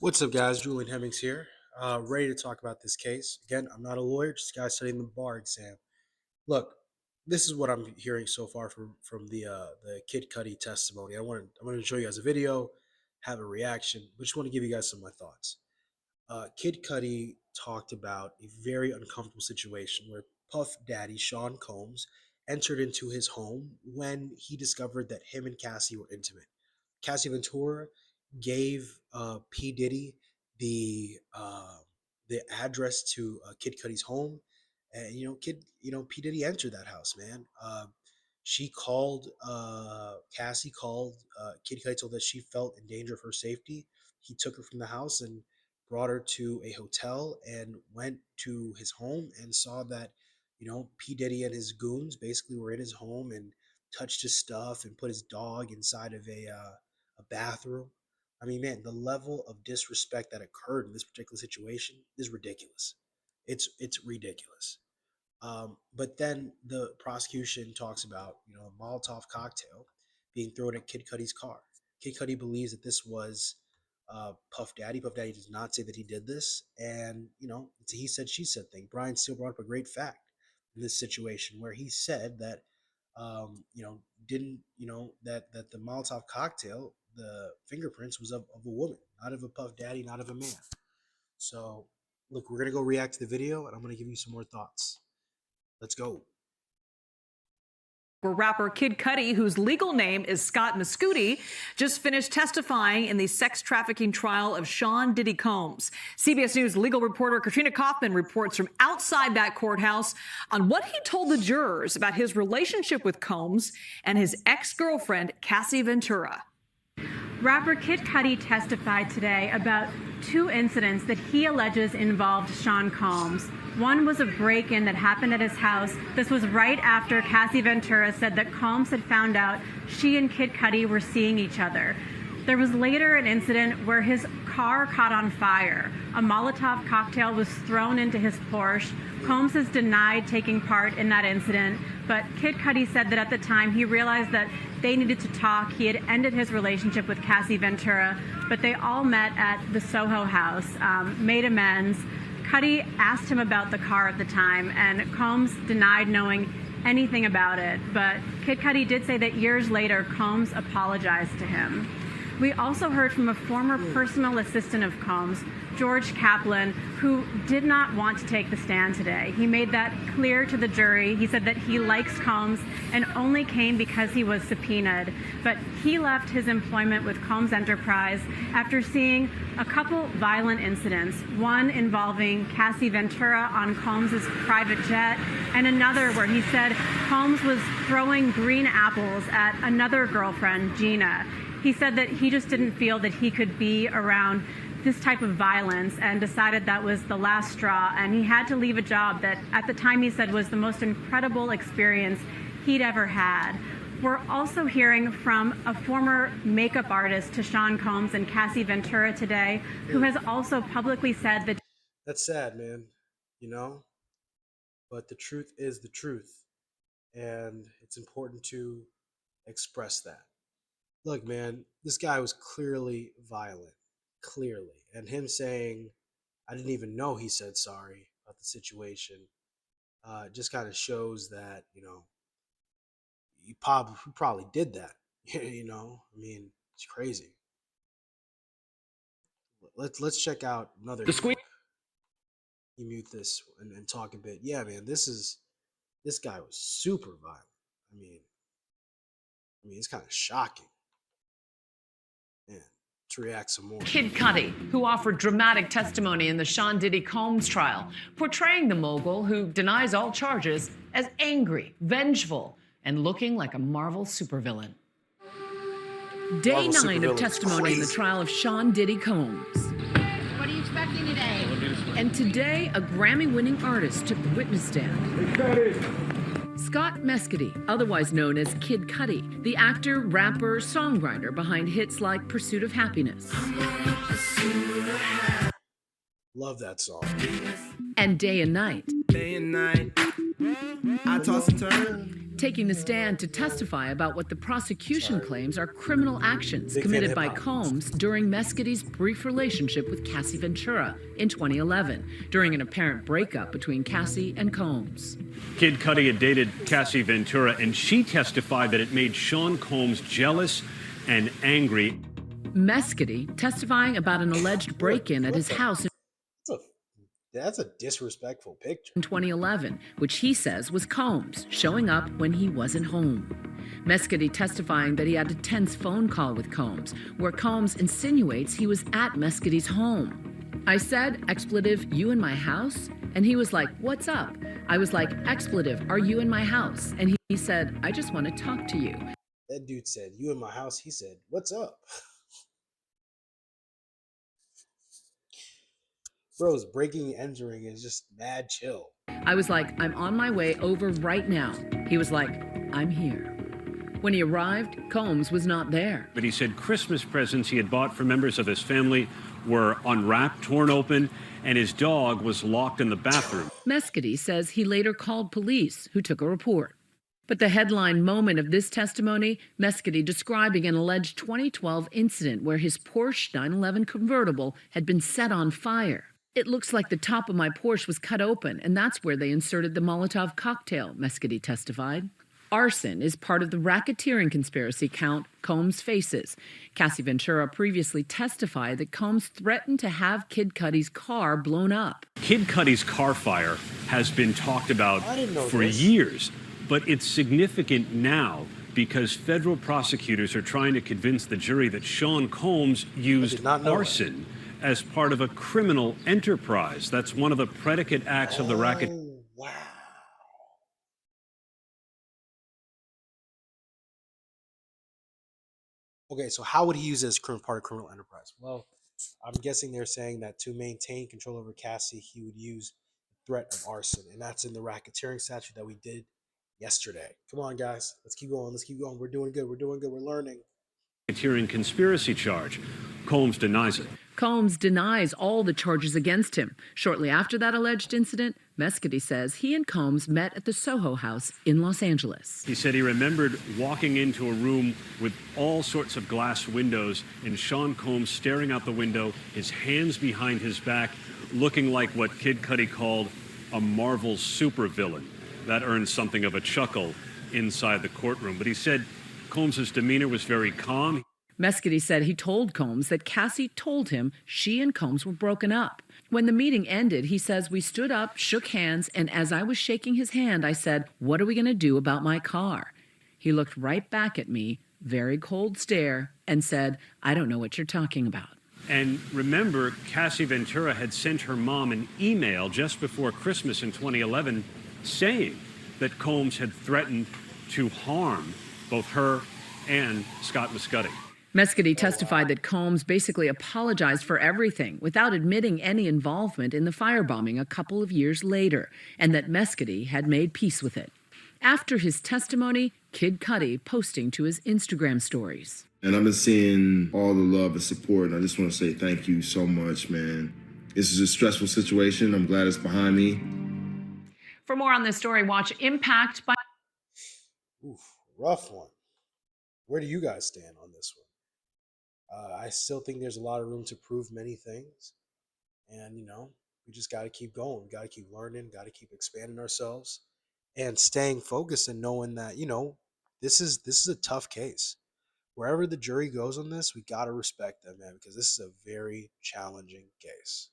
What's up, guys? Julian Hemmings here, ready to talk about this case. Again, I'm not a lawyer, just a guy studying the bar exam. Look, this is what I'm hearing so far from the Kid Cudi testimony. I'm going to show you guys a video, have a reaction, but just want to give you guys some of my thoughts. Kid Cudi talked about a very uncomfortable situation where Puff Daddy Sean Combs entered into his home when he discovered that him and Cassie were intimate. Cassie Ventura gave P Diddy the uh, the address to Kid Cudi's home, and P Diddy entered that house, man. She called Cassie called Kid Cudi, told that she felt in danger of her safety. He took her from the house and brought her to a hotel and went to his home and saw that P Diddy and his goons basically were in his home and touched his stuff and put his dog inside of a bathroom. I mean, man, the level of disrespect that occurred in this particular situation is ridiculous. It's ridiculous. But then the prosecution talks about a Molotov cocktail being thrown at Kid Cudi's car. Kid Cudi believes that this was Puff Daddy. Puff Daddy does not say that he did this, and it's a he said she said thing. Brian Steele brought up a great fact in this situation where he said that didn't that the Molotov cocktail, the fingerprints was of a woman, not of a Puff Daddy, not of a man. So look, we're gonna go react to the video, and I'm gonna give you some more thoughts. Let's go. Rapper Kid Cudi, whose legal name is Scott Mescudi, just finished testifying in the sex trafficking trial of Sean Diddy Combs. CBS News legal reporter Katrina Kaufman reports from outside that courthouse on what he told the jurors about his relationship with Combs and his ex-girlfriend, Cassie Ventura. Rapper Kid Cudi testified today about two incidents that he alleges involved Sean Combs. One was a break-in that happened at his house. This was right after Cassie Ventura said that Combs had found out she and Kid Cudi were seeing each other. There was later an incident where his car caught on fire. A Molotov cocktail was thrown into his Porsche. Combs has denied taking part in that incident, but Kid Cudi said that at the time he realized that they needed to talk. He had ended his relationship with Cassie Ventura, but they all met at the Soho house, made amends. Cudi asked him about the car at the time, and Combs denied knowing anything about it. But Kid Cudi did say that years later, Combs apologized to him. We also heard from a former personal assistant of Combs, George Kaplan, who did not want to take the stand today. He made that clear to the jury. He said that he likes Combs and only came because he was subpoenaed. But he left his employment with Combs Enterprise after seeing a couple violent incidents, one involving Cassie Ventura on Combs' private jet, and another where he said Combs was throwing green apples at another girlfriend, Gina. He said that he just didn't feel that he could be around this type of violence and decided that was the last straw, and he had to leave a job that at the time he said was the most incredible experience he'd ever had. We're also hearing from a former makeup artist to Sean Combs and Cassie Ventura today, who has also publicly said that... That's sad, man, but the truth is the truth, and it's important to express that. Look, man, this guy was clearly violent. Clearly. And him saying, I didn't even know he said sorry about the situation, just kind of shows that, he probably did that. I mean, it's crazy. Let's check out another clip. You mute this and talk a bit. Yeah, man, this guy was super violent. I mean, it's kind of shocking. Man. To react some more. Kid Cudi, who offered dramatic testimony in the Sean Diddy Combs trial, portraying the mogul who denies all charges as angry, vengeful, and looking like a Marvel supervillain. Day 9 of testimony in the trial of Sean Diddy Combs. What are you expecting today? And today, a Grammy-winning artist took the witness stand. Scott Mescudi, otherwise known as Kid Cudi, the actor, rapper, songwriter behind hits like Pursuit of Happiness. Love that song. And Day and Night. Day and night, I toss and turn. taking the stand to testify about what the prosecution claims are criminal actions committed by Combs during Mescady's brief relationship with Cassie Ventura in 2011, during an apparent breakup between Cassie and Combs. Kid Cudi had dated Cassie Ventura, and she testified that it made Sean Combs jealous and angry. Mescady testifying about an alleged break-in at his house That's a disrespectful picture. in 2011, which he says was Combs showing up when he wasn't home. Mescady testifying that he had a tense phone call with Combs, where Combs insinuates he was at Mescady's home. I said, expletive, you in my house? And he was like, what's up? I was like, expletive, are you in my house? And he said, I just want to talk to you. That dude said, you in my house? He said, what's up? Bros, breaking and entering is just mad chill. I was like, I'm on my way over right now. He was like, I'm here. When he arrived, Combs was not there. But he said Christmas presents he had bought for members of his family were unwrapped, torn open, and his dog was locked in the bathroom. Mescady says he later called police, who took a report. But the headline moment of this testimony, Mescady describing an alleged 2012 incident where his Porsche 911 convertible had been set on fire. It looks like the top of my Porsche was cut open, and that's where they inserted the Molotov cocktail, Mescady testified. Arson is part of the racketeering conspiracy count Combs faces. Cassie Ventura previously testified that Combs threatened to have Kid Cudi's car blown up. Kid Cudi's car fire has been talked about for years, but it's significant now because federal prosecutors are trying to convince the jury that Sean Combs used arson as part of a criminal enterprise. That's one of the predicate acts of the racket. Wow. Okay, so how would he use it as part of criminal enterprise? Well, I'm guessing they're saying that to maintain control over Cassie, he would use the threat of arson, and that's in the racketeering statute that we did yesterday. Come on, guys, let's keep going. Let's keep going. We're doing good. We're doing good. We're learning. Racketeering conspiracy charge. Combs denies it. Combs denies all the charges against him. Shortly after that alleged incident, Mescady says he and Combs met at the Soho House in Los Angeles. He said he remembered walking into a room with all sorts of glass windows and Sean Combs staring out the window, his hands behind his back, looking like what Kid Cudi called a Marvel supervillain. That earned something of a chuckle inside the courtroom. But he said Combs' demeanor was very calm. Mescady said he told Combs that Cassie told him she and Combs were broken up. When the meeting ended, he says, we stood up, shook hands, and as I was shaking his hand, I said, what are we going to do about my car? He looked right back at me, very cold stare, and said, I don't know what you're talking about. And remember, Cassie Ventura had sent her mom an email just before Christmas in 2011 saying that Combs had threatened to harm both her and Scott Mescudi. Mescady testified that Combs basically apologized for everything without admitting any involvement in the firebombing a couple of years later, and that Mescady had made peace with it. After his testimony, Kid Cudi posting to his Instagram stories. And I've been seeing all the love and support, and I just want to say thank you so much, man. This is a stressful situation. I'm glad it's behind me. For more on this story, watch Impact by... Oof, rough one. Where do you guys stand on this one? I still think there's a lot of room to prove many things. And, we just got to keep going. We got to keep learning, got to keep expanding ourselves and staying focused and knowing that, this is a tough case. Wherever the jury goes on this, we got to respect them, man, because this is a very challenging case.